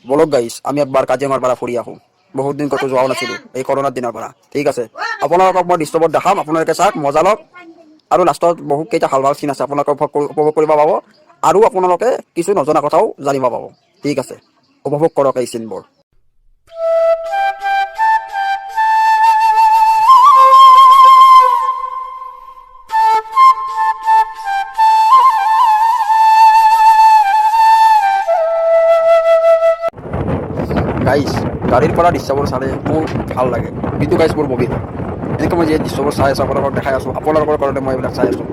বলক গাইছ আমি একবাৰ কাজিৰঙাৰ পৰা ফুৰি আহোঁ। বহুত দিন ক'তো যোৱাও নাছিলোঁ এই কৰোণাৰ দিনৰ পৰা। ঠিক আছে, আপোনালোকক মই দৃশ্যবোৰ দেখাম, আপোনালোকে চাওক, মজা লওক, আৰু লাষ্টত বহুত কেইটা ভাল ভাল চিন আছে আপোনালোকে উপভোগ কৰিব পাব, আৰু আপোনালোকে কিছু নজনা কথাও জানিব পাব। ঠিক আছে, উপভোগ কৰক এই চিনবোৰ। গাইছ গাড়ীৰ পৰা দৃশ্যবোৰ চালে মোৰ ভাল লাগে, কিন্তু গাইছ মোৰ বগী হয়। এনেকৈ মই যে দৃশ্যবোৰ চাই আছোঁ, আপোনালোকক দেখাই আছোঁ, আপোনালোকৰ কাৰণে মই এইবিলাক চাই আছোঁ,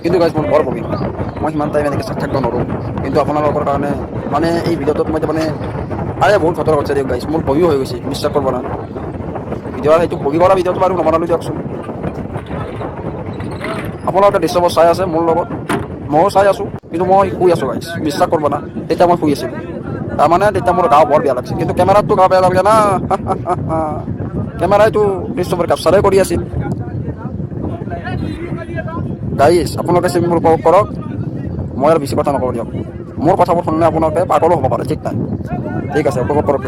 কিন্তু গাইছ মোৰ বৰ বগী হয়। মই সিমান টাইম এনেকৈ চাই থাকিব নোৱাৰোঁ, কিন্তু আপোনালোকৰ কাৰণে মানে এই ভিডিঅ'টোত মই মানে বহুত ঘটনা ঘটিছে দিয়ক গাইছ, মোৰ বগীও হৈ গৈছে, বিশ্বাস কৰিব না। ভিডিঅ'ৰ সেইটো বগী কৰা ভিডিঅ'টো বাৰু নবনালোঁ দিয়কচোন। আপোনালোকে দৃশ্যবোৰ চাই আছে মোৰ লগত, ময়ো চাই আছোঁ, কিন্তু মই শুই আছোঁ গাইছ, বিশ্বাস কৰিব না। তেতিয়া মই শুই আছিলোঁ, তাৰমানে তেতিয়া মোৰ গা বৰ বেয়া লাগিছে, কিন্তু কেমেৰাতটো গা বেয়া লাগে না। কেমেৰাইটো দৃশ্যবোৰ কেপচাৰে কৰি আছিল। গাইছ আপোনালোকে চিনবোৰ উপভোগ কৰক, মই আৰু বেছি কথা নকওঁ দিয়ক। মোৰ কথাবোৰ শুনিলে আপোনালোকে পাগলো হ'ব পাৰে, ঠিক নাই। ঠিক আছে, উপভোগ কৰক।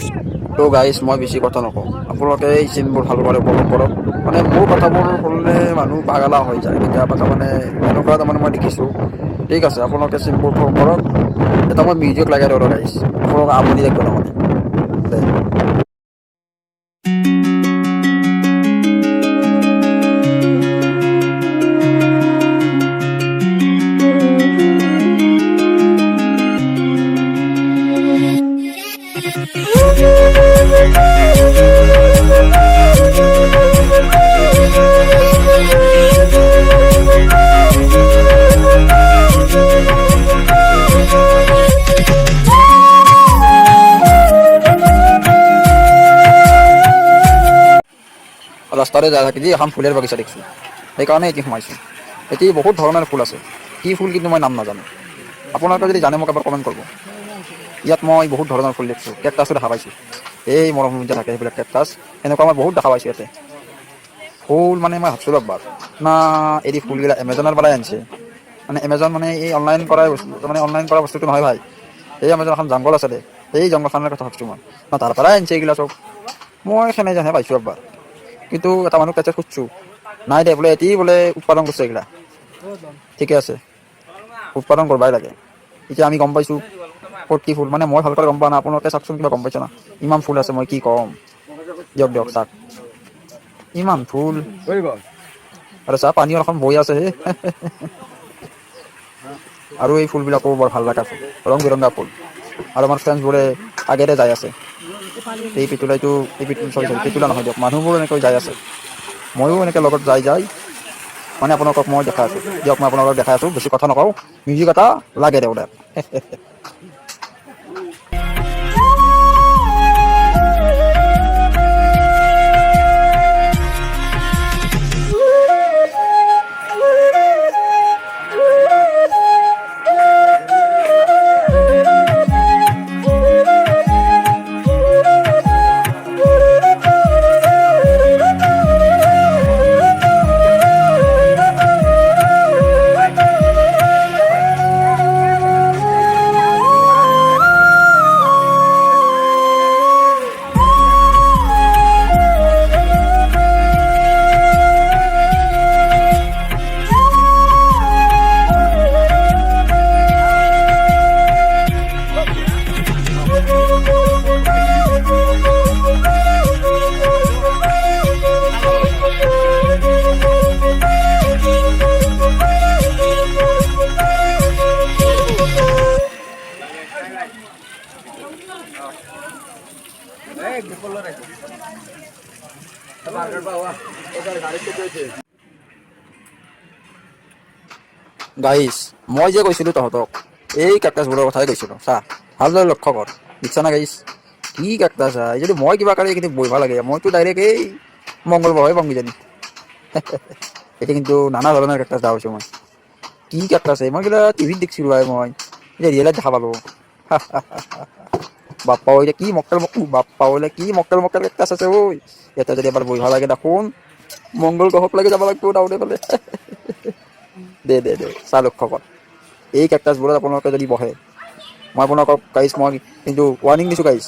তো গাইছ মই বেছি কথা নকওঁ, আপোনালোকে এই চিনবোৰ ভালদৰে উপভোগ কৰক। মানে মোৰ কথাবোৰ শুনিলে মানুহ পাগলা হৈ যায় কেতিয়াবা, তাৰমানে এনেকুৱা তাৰমানে মই দেখিছোঁ। ঠিক আছে, আপোনালোকে চিনবোৰ উপভোগ কৰক। এটা মই মিউজিক লগাই দিওঁ গাইছ, আপোনালোকে আমনি লাগিব তাৰমানে। ৰাস্তাৰে যাই থাকি এখন ফুলৰ বাগিচা দেখিছোঁ, সেইকাৰণে এটি সোমাইছোঁ। এটি বহুত ধৰণৰ ফুল আছে, কি ফুল কিন্তু মই নাম নাজানো। আপোনালোকে যদি জানে মোক এবাৰ কমেণ্ট কৰিব। ইয়াত মই বহুত ধৰণৰ ফুল দেখিছোঁ, কেকটাছো দেখা পাইছোঁ। এই মৰমতে থাকে সেইবিলাক কেকটাছ, এনেকুৱা মই বহুত দেখা পাইছোঁ ইয়াতে। ফুল মানে মই ভাবছিলোঁ একবাৰ, না এই ফুলবিলাক এমেজনৰ পৰাই আনিছে। মানে এমেজন মানে এই অনলাইন কৰা বস্তু, মানে অনলাইন কৰা বস্তুটো নহয় ভাই। এই এমেজন এখন জংঘল আছে দে, এই জংঘলখনৰ কথা ভাবছোঁ মই, না তাৰ পৰাই আনিছে এইগিলা চব। মই সেনেহেনে পাইছোঁ একবাৰ, কিন্তু এটা মানুহ তাতে সুধিছোঁ, নাই দে বোলে, এটি বোলে উৎপাদন কৰিছে এইগিলা। ঠিকে আছে, উৎপাদন কৰিবই লাগে। এতিয়া আমি গম পাইছোঁ ক'ত কি ফুল, মানে মই ভালকৈ গম পোৱা নাই, আপোনালোকে চাওকচোন, কিবা গম পাইছে না। ইমান ফুল আছে, মই কি ক'ম। দিয়ক দিয়ক চাওক, ইমান ফুল, আৰু চাহ পানী এখন বৈ আছে হে। আৰু এই ফুলবিলাকো বৰ ভাল লগা ফুল, ৰং বিৰঙা ফুল। আৰু আমাৰ ফ্ৰেণ্ডছবোৰে আগেৰে যাই আছে, এই পিতুলাইটো, এই পিতুলা নহয় দিয়ক, মানুহবোৰ এনেকৈ যাই আছে। ময়ো এনেকৈ লগত যাই মানে আপোনালোকক মই দেখাই আছোঁ দিয়ক, মই আপোনালোকক দেখাই আছোঁ, বেছি কথা নকওঁ। মিউজিক এটা লাগে দেও দে। গাইছ মই যে কৈছিলোঁ তহঁতক, এই কেকটাছবোৰৰ কথাই কৈছিলোঁ, চা ভালদৰে লক্ষ্য কৰ, বুজিছা না গাইছ। কি কেকটাছ হয়, যদি মই কিবা কাৰণে এইখিনি বহিব লাগে, মইতো ডাইৰেক্ট এই মংগল গ্ৰহই পাম কিজানি। এতিয়া কিন্তু নানা ধৰণৰ কেকটাছ দেখা পাইছোঁ মই। কি কেকটাছ, মই কিবা টিভিত দেখিছিলোঁ মই, এতিয়া ৰিয়েলত দেখা পালোঁ। বাপ্পা ঐ, কি মক্কেল বাপ্পা ঐ, কি মক্কেল কেকটাছ আছে ঐ। ইয়াতে যদি এবাৰ বহিব লাগে দেখোন, মংগল গ্ৰহক লাগি যাব লাগিব ডাউনে ফালে। দে চা লক্ষ্য কৰ, এই কেকটাছবোৰত আপোনালোকে যদি বহে, মই আপোনালোকক গাইছ মই কিন্তু ৱাৰ্ণিং দিছোঁ গাইছ,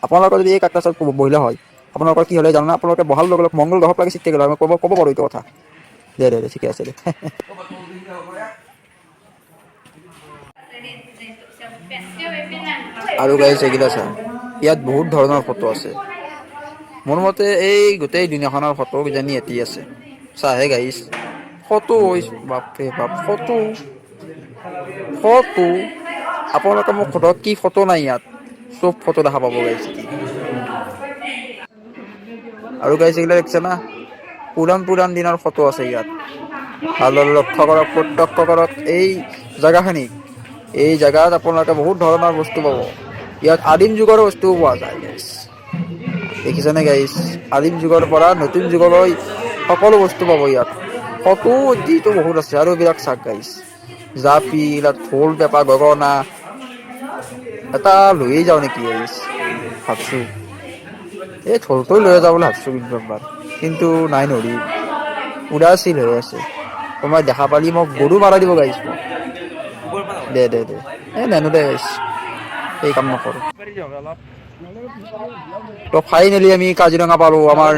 আপোনালোকৰ যদি এই কাকটাছত বহিলে হয় আপোনালোকৰ কি হ'লে জানো না, আপোনালোকে বহাৰ লগে লগে মংগল গ্ৰহক লাগি চিট থাকিলে মই ক'ব পাৰোঁ এইটো কথা। দে ঠিকে আছে দে। আৰু গাইছ এইকেইটা চা, ইয়াত বহুত ধৰণৰ ফটো আছে। মোৰ মতে এই গোটেই দুনিয়াখনৰ ফটো কিজানি এটি আছে। চাহে গাইছ ফটো বাপৰে বাপ ফটো আপোনালোকে মোক সোধক কি ফটো নাই ইয়াত, চব ফটো দেখা পাব গাইছ। আৰু গাইছ এইগিলা দেখিছে না, পুৰাণ দিনৰ ফটো আছে ইয়াত। ভালদৰে লক্ষ্য কৰক, প্ৰত্যক্ষ কৰক এই জেগাখিনি। এই জেগাত আপোনালোকে বহুত ধৰণৰ বস্তু পাব। ইয়াত আদিম যুগৰ বস্তুও পোৱা যায় গাইছ। দেখিছেনে গাইছ, আদিম যুগৰ পৰা নতুন যুগলৈ সকলো বস্তু পাব ইয়াত। ফটো যিটো বহুত আছে আৰু এইবিলাক চাক গাইছ, জাপি এইবিলাক ঢোল পেঁপা গগনা এটা লৈয়ে যাওঁ নেকি গাইছ ভাবছোঁ। এই ঢোলটো লৈ যাওঁ বুলি ভাবছোঁ কিন্তু একবাৰ, কিন্তু নাই নৰি পুৰা চিল হৈ আছে। কোনোবাই দেখা পালি মোক গৰু মাৰাই দিব গাইছ মোক। দে নেনো দে গাইছ, এই কাম নকৰোঁ। তো ফাইনেলি আমি কাজিৰঙা পালোঁ, আমাৰ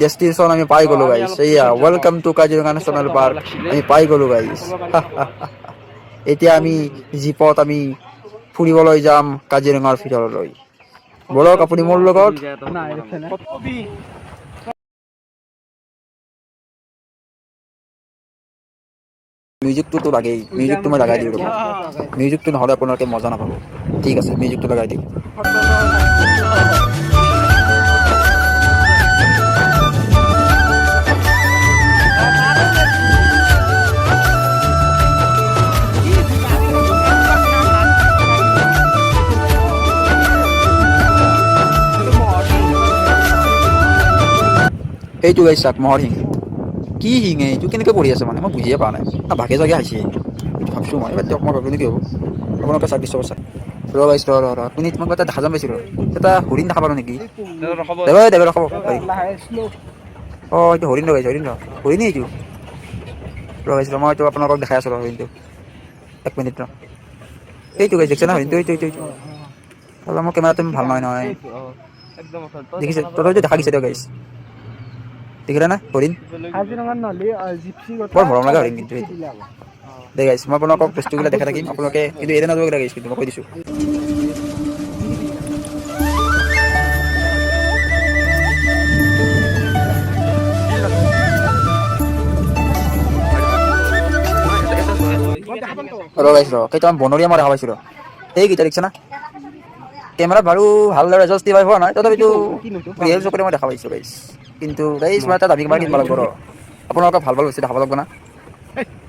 ডেষ্টিনেশ্যন আমি পাই গ'লোঁ গাইছ। এইয়া welcome to Kaziranga national park, আমি পাই গ'লোঁ গাইছ। এতিয়া আমি জীপত আমি ফুৰিবলৈ যাম কাজিৰঙাৰ ভিতৰলৈ। বলক আপুনি মোৰ লগত। মিউজিকটোতো লাগেই, মিউজিকটো মই লগাই দিওঁ ৰ'ব। মিউজিকটো নহ'লে আপোনালোকে মজা নাপাব। ঠিক আছে মিউজিকটো লগাই দিওঁ। এইটো গাইছ চাক মহৰ শিং। কি শিঙে এইটো কেনেকৈ পঢ়ি আছে মানে মই বুজিয়ে পোৱা নাই। ভাগে জাগে আহিছে এইটো ভাবছোঁ মই এবাৰ দিয়ক মই ভাবিলোঁ কি হ'ব। আপোনালোকে চাক দৃশ্য চাক ৰ গাইছ ৰ আপুনি তোমাক এটা দেখা যেন পাইছিলোঁ, এটা হৰিণ দেখা পালোঁ নেকি? দেবে ৰখাব অঁ এইটো হৰিণ গাইছ হৰিণেই এইটো। ৰ গাইছ মই এইটো আপোনালোকক দেখাই আছোঁ হৰিণটো, এক মিনিট ৰ। এইটো গাইছ দেখিছে না হৰিণটো, এইটো অলপ মোৰ কেমেৰাটো ভাল নহয়। দেখিছে তথাপিতো দেখা দিছে দিয়ক গাইছ, দেখিলে না হৰিণ বৰ মৰম লগা হৰিণ কিন্তু এইটো। দে গাইছ মই আপোনালোকক বস্তুবিলাক দেখাই থাকিম, আপোনালোকে কিন্তু এৰি নাযাব গাইছ, কিন্তু মই কৈ দিছোঁ। ৰ গাইছ কেইটামান বনৰীয়া মই দেখা পাইছোঁ ৰ, সেইকেইটা দেখিছে না। কেমেৰাত বাৰু ভালদৰে এডজাষ্টিফাই হোৱা নাই, তথাপিতো ৰিয়েল চকুৰে মই দেখা পাইছোঁ গাইছ। কিন্তু গাইছ মই এটা দামী কেমেৰা কিনিব লাগিব ৰ, আপোনালোকে ভাল বস্তু দেখাব লাগিব না।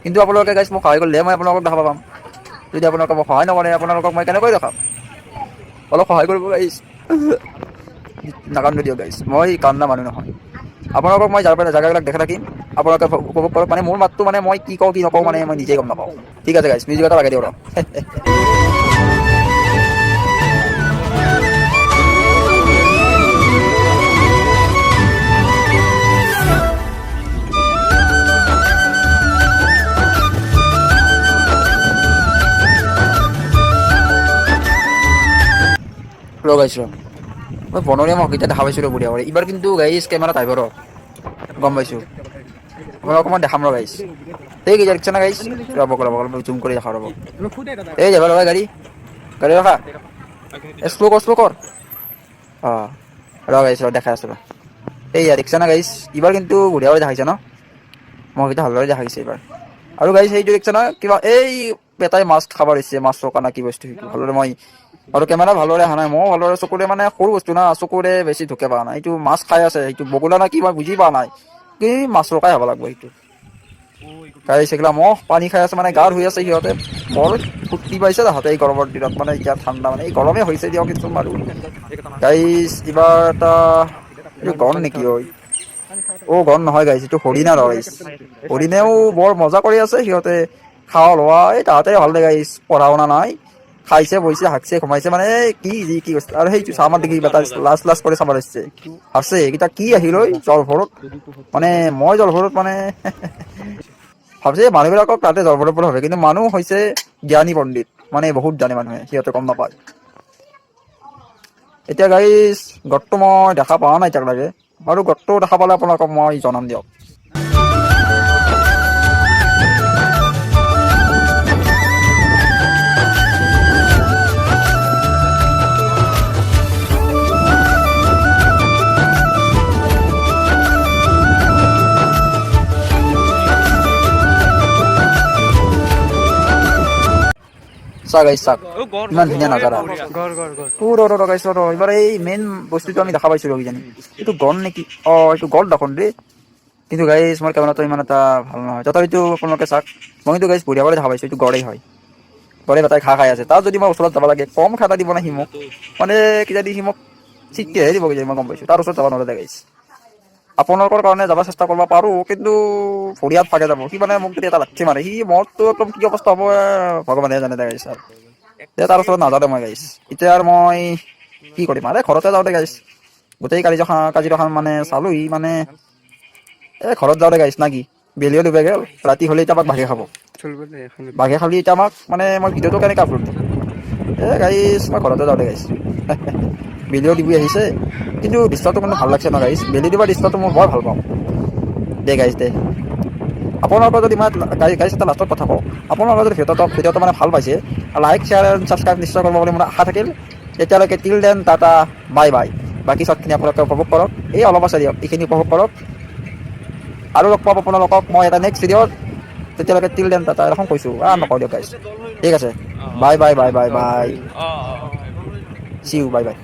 কিন্তু আপোনালোকে গাইছ মোক সহায় কৰিলে মই আপোনালোকক দেখা পাম। যদি আপোনালোকে মোক সহায় নকৰে আপোনালোকক মই কেনেকৈ দেখাম, অলপ সহায় কৰিব গাইছ। নাকান্দো দিয়ক গাইছ, মই কান্দা মানুহ নহয়। আপোনালোকক মই জেগাবিলাক দেখাই থাকিম, আপোনালোকে উপভোগ কৰক। মানে মোৰ মাতটো মানে মই কি কওঁ কি নকওঁ মানে মই নিজেই গম নাপাওঁ। ঠিক আছে গাইছ মিউজিক এটা লগাই দিওঁ ৰ। গাইছ মই বনৰীয়া মহকেইটা দেখা পাইছিলোঁ বঢ়িয়া কৰি। এইবাৰ কিন্তু গাইছ কেমেৰাত আহিব ৰ, গম পাইছোঁ। আপোনালোকক মই দেখাম ৰ গাইছ, সেইকেইটা দেখিছে না গাইছ। ৰ'ব জুম কৰি দেখাওঁ ৰ'ব। এই যাব লগা গাড়ী ৰখা, শ্ল' কৰ। অঁ ৰ গাইছ দেখাই আছোঁ ৰ, এইয়া দেখিছে না গাইছ। এইবাৰ কিন্তু বঢ়িয়া কৰি দেখাইছে ন, মহকেইটা ভালদৰে দেখাইছে এইবাৰ। আৰু গাইছ সেইটো দেখিছে না কিবা এই পেটাই মাছ খাব দিছে, মাছ চকা না কি বস্তু সেইটো ভালদৰে মই আৰু কেমেৰা ভালদৰে অহা নাই, ময়ো ভালদৰে চকুৰে মানে সৰু বস্তু না চকুৰে বেছি ঢুকে পোৱা নাই। এইটো মাছ খাই আছে, সেইটো বগলা না কি মই বুজি পোৱা নাই, কি মাছ ৰকাই হ'ব লাগিব সেইটো গাইছ। এইগিলা মহ পানী খাই আছে মানে গা ধুই আছে সিহঁতে, বৰ ফূৰ্তি পাইছে তাহাঁতে এই গৰমৰ দিনত। মানে এতিয়া ঠাণ্ডা মানে এই গৰমে হৈছে দিয়ক কিছু বাৰু গাইছ। কিবা এটা এইটো গড় নেকি? অ' গড় নহয় গাইছ, এইটো হৰিণা গাইছ। হৰিণেও বৰ মজা কৰি আছে সিহঁতে, খাৱা লোৱা এই তাহাঁতে ভাল দে গাইছ। পঢ়া শুনা নাই, খাইছে বৈছে হাগছে ঘুমাইছে মানে কি কৈছে। আৰু সেইটো চামাৰ দেখি লাজ কৰি চাব লাগিছে, ভাবছে এইকেইটা কি আহিল ঐ জল ভৰত। মানে মই জল ভৰত মানে ভাবছে মানুহবিলাকক তাতে জল ভৰত ভাবে, কিন্তু মানুহ হৈছে জ্ঞানী পণ্ডিত। মানে বহুত জানে মানুহে, সিহঁতে গম নাপায়। এতিয়া গাইজ গড়টো মই দেখা পোৱা নাই এতিয়ালৈকে, বাৰু গড়টো দেখা পালে আপোনালোকক মই জনাম দিয়ক। চাওক গাইজ চাওক, ইমান ধুনীয়া নাজাৰা। গাইছ এইবাৰ এই মেইন বস্তুটো আমি দেখা পাইছিলোঁ কিজানি, এইটো গড় নেকি? এইটো গড় দেখোন দেই, কিন্তু গাইজ মোৰ কেমেৰাটো ইমান এটা ভাল নহয়। তথাপিতো আপোনালোকে চাওক, মই কিন্তু গাইজ বঢ়িয়া দেখা পাইছোঁ, এইটো গড়েই হয়। গড়ে এটাই ঘাঁহ খাই আছে, তাত যদি মই ওচৰত যাব লাগে কম খাটা দিব না সি মোক, মানে কিজানি সি মোক চিটকেহে দিব কিজানি, মই গম পাইছোঁ। তাৰ ওচৰত যাব নোৱাৰে গাইজ। আপোনালোকৰ কাৰণে যাব চেষ্টা কৰিব পাৰোঁ, কিন্তু ভৰিয়াত ফাকে যাব সি, মানে মোক যদি এটা লাঠি মাৰে সি, মোৰতো একদম কি অৱস্থা হ'ব ভগৱানেহে জানে দে গাইছ। তাৰ ওচৰত নাযাওঁ দে মই গাইছ। এতিয়া আৰু মই কি কৰিম, আৰে ঘৰতে যাওঁ দে গাইছ। গোটেই কাজিৰঙা মানে চালোহি, মানে ঘৰত যাওঁ দে গাইছ না কি? বেলিও ডুবে গ'ল, ৰাতি হ'লে এতিয়া আমাক বাঘে খাব। বাঘে খালি এতিয়া আমাক, মানে মই ভিডিঅ'টো কেনেকৈ আপলোড দিম? গাইছ মই ঘৰতে যাওঁ দে গাইছ। বেলিও ডুবি আহিছে, কিন্তু দৃশ্যটো মানে ভাল লাগছে ন গাইছ, বেলি দিবা দৃশ্যটো মই বৰ ভাল পাওঁ দে গাইছ দে। আপোনালোকৰ যদি মই গাইছ এটা লাষ্টত কথা কওঁ, আপোনালোকৰ যদি ভিডিঅ'টো মানে ভাল পাইছে, লাইক শ্বেয়াৰ এণ্ড ছাবস্ক্ৰাইব নিশ্চয় কৰিব বুলি মোৰ আশা থাকিল। এতিয়ালৈকে till then tata bye bye. বাকী চবখিনি আপোনালোকে উপভোগ কৰক, এই অলপ আছে দিয়ক, এইখিনি উপভোগ কৰক। আৰু লগ পাম আপোনালোকক মই এটা নেক্সট ভিডিঅ'ত। তেতিয়ালৈকে টিল দেন টাটা, এখন কৈছোঁ নকওঁ দিয়ক গাইছ। ঠিক আছে, bye bye bye bye bye, C U, bye bye.